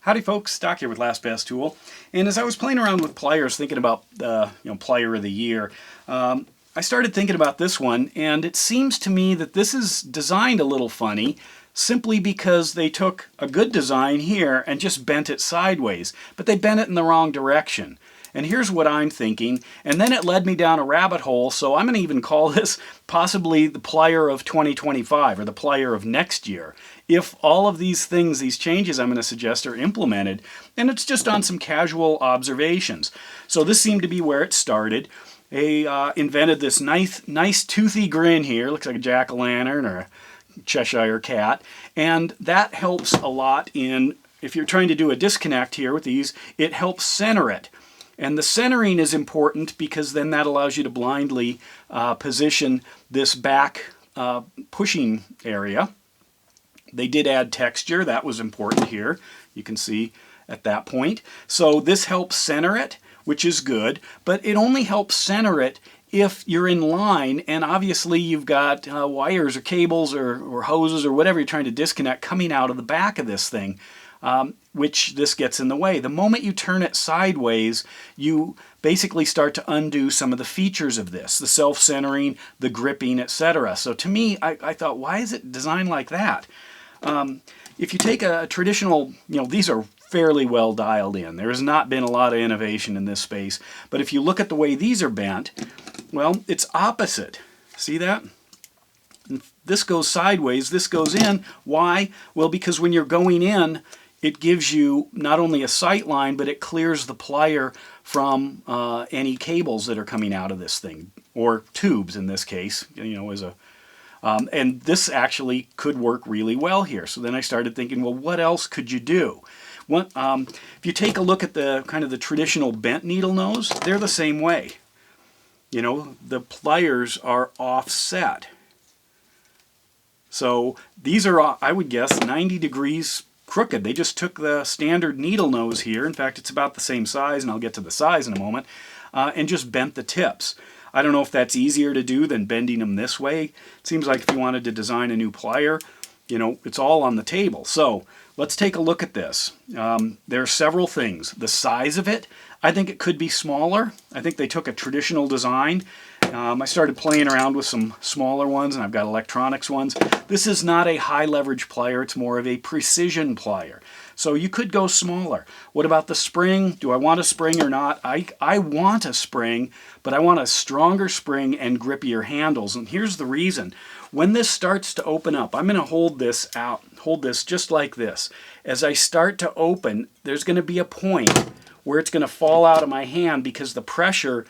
Howdy folks, Stock here with Last Best Tool. And as I was playing around with pliers, thinking about plier of the year, I started thinking about this one, and it seems to me that this is designed a little funny simply because they took a good design here and just bent it sideways, but they bent it in the wrong direction. And here's what I'm thinking, and then it led me down a rabbit hole, so I'm going to even call this possibly the plier of 2025, or the plier of next year, if all of these things, these changes I'm going to suggest, are implemented, and it's just on some casual observations. So this seemed to be where it started. They invented this nice toothy grin here, looks like a jack-o'-lantern or a Cheshire cat, and that helps a lot in, if you're trying to do a disconnect here with these, it helps center it. And the centering is important because then that allows you to blindly position this back pushing area. They did add texture, that was important here. You can see at that point. So this helps center it, which is good, but it only helps center it if you're in line, and obviously you've got wires or cables or hoses or whatever you're trying to disconnect coming out of the back of this thing. Which this gets in the way. The moment you turn it sideways, you basically start to undo some of the features of this, the self-centering, the gripping, etc. So to me, I thought, why is it designed like that? If you take a traditional, these are fairly well dialed in. There has not been a lot of innovation in this space, but if you look at the way these are bent, well, it's opposite. See that? This goes sideways, this goes in. Why? Well, because when you're going in, it gives you not only a sight line, but it clears the plier from any cables that are coming out of this thing, or tubes in this case, and this actually could work really well here. So then I started thinking, well, what else could you do? If you take a look at the kind of the traditional bent needle nose, they're the same way. The pliers are offset. So these are, I would guess, 90 degrees crooked. They just took the standard needle nose here, in fact it's about the same size, and I'll get to the size in a moment, and just bent the tips. I don't know if that's easier to do than bending them this way. It seems like if you wanted to design a new plier, it's all on the table. So let's take a look at this. There are several things. The size of it, I think it could be smaller. I think they took a traditional design. I started playing around with some smaller ones, and I've got electronics ones. This is not a high leverage plier, it's more of a precision plier. So you could go smaller. What about the spring? Do I want a spring or not? I want a spring, but I want a stronger spring and grippier handles. And here's the reason. When this starts to open up, I'm going to hold this out, hold this just like this. As I start to open, there's going to be a point where it's going to fall out of my hand because the pressure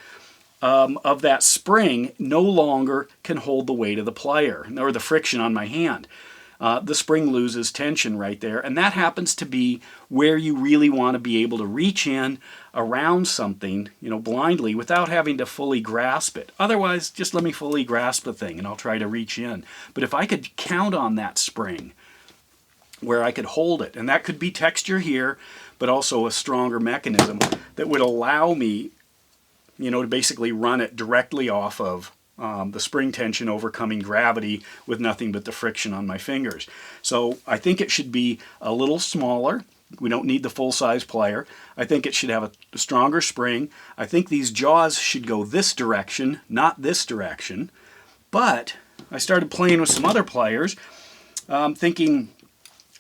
of that spring no longer can hold the weight of the plier, or the friction on my hand. The spring loses tension right there, and that happens to be where you really want to be able to reach in around something, blindly without having to fully grasp it. Otherwise, just let me fully grasp the thing and I'll try to reach in. But if I could count on that spring where I could hold it, and that could be texture here, but also a stronger mechanism that would allow me to basically run it directly off of the spring tension overcoming gravity with nothing but the friction on my fingers. So I think it should be a little smaller. We don't need the full-size plier. I think it should have a stronger spring. I think these jaws should go this direction, not this direction. But I started playing with some other pliers, thinking,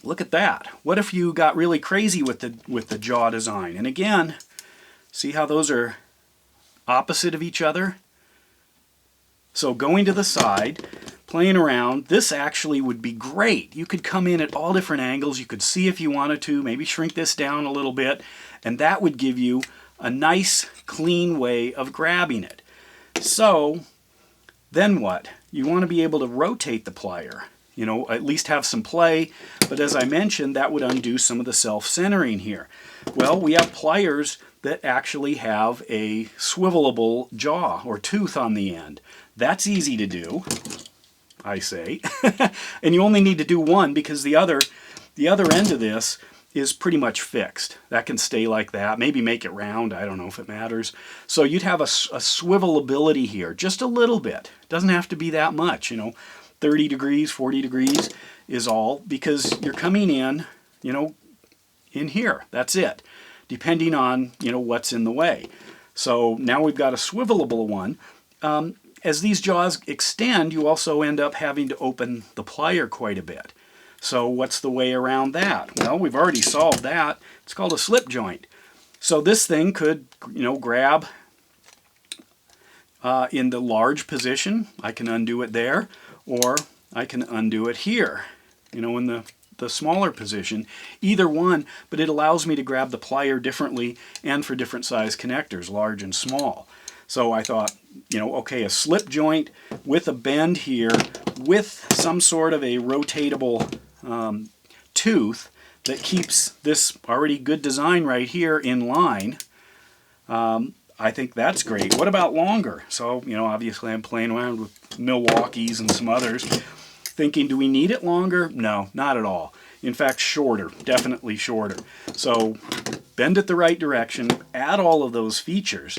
look at that. What if you got really crazy with the jaw design? And again, see how those are opposite of each other? So going to the side, playing around, this actually would be great. You could come in at all different angles. You could see if you wanted to, maybe shrink this down a little bit, and that would give you a nice, clean way of grabbing it. So then what? You want to be able to rotate the plier, at least have some play, but as I mentioned, that would undo some of the self-centering here. Well, we have pliers that actually have a swivelable jaw or tooth on the end. That's easy to do, I say. And you only need to do one because the other end of this is pretty much fixed. That can stay like that, maybe make it round, I don't know if it matters. So you'd have a swivelability here, just a little bit. It doesn't have to be that much, 30 degrees, 40 degrees is all, because you're coming in, in here. That's it, depending on, you know, what's in the way. So now we've got a swivelable one. As these jaws extend, you also end up having to open the plier quite a bit. So what's the way around that? Well, we've already solved that. It's called a slip joint. So this thing could, you know, grab in the large position. I can undo it there, or I can undo it here, you know, in the smaller position. Either one, but it allows me to grab the plier differently and for different size connectors, large and small. So I thought, you know, okay, a slip joint with a bend here with some sort of a rotatable tooth that keeps this already good design right here in line. I think that's great. What about longer? So, you know, obviously I'm playing around with Milwaukee's and some others, thinking, do we need it longer? No, not at all. In fact, shorter, definitely shorter. So bend it the right direction, add all of those features.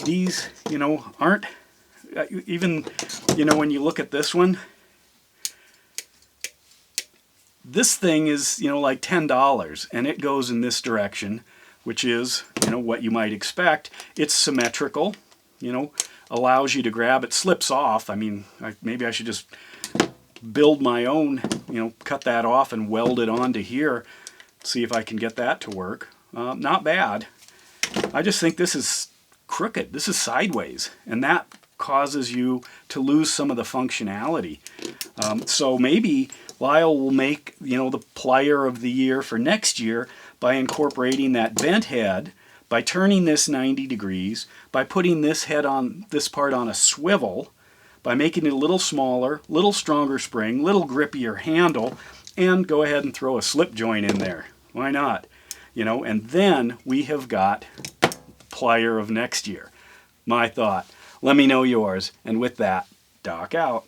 These, you know, aren't, even, you know, when you look at this one, this thing is, you know, like $10, and it goes in this direction, which is, you know, what you might expect. It's symmetrical, you know, allows you to grab it, slips off. I mean, maybe I should just build my own, you know, cut that off and weld it onto here, see if I can get that to work. Not bad. I just think this is crooked. This is sideways, and that causes you to lose some of the functionality. So maybe Lisle will make, you know, the plier of the year for next year by incorporating that bent head, by turning this 90 degrees, by putting this head on, this part on a swivel, by making it a little smaller, little stronger spring, little grippier handle, and go ahead and throw a slip joint in there. Why not? You know, and then we have got plier of next year. My thought. Let me know yours. And with that, Doc out.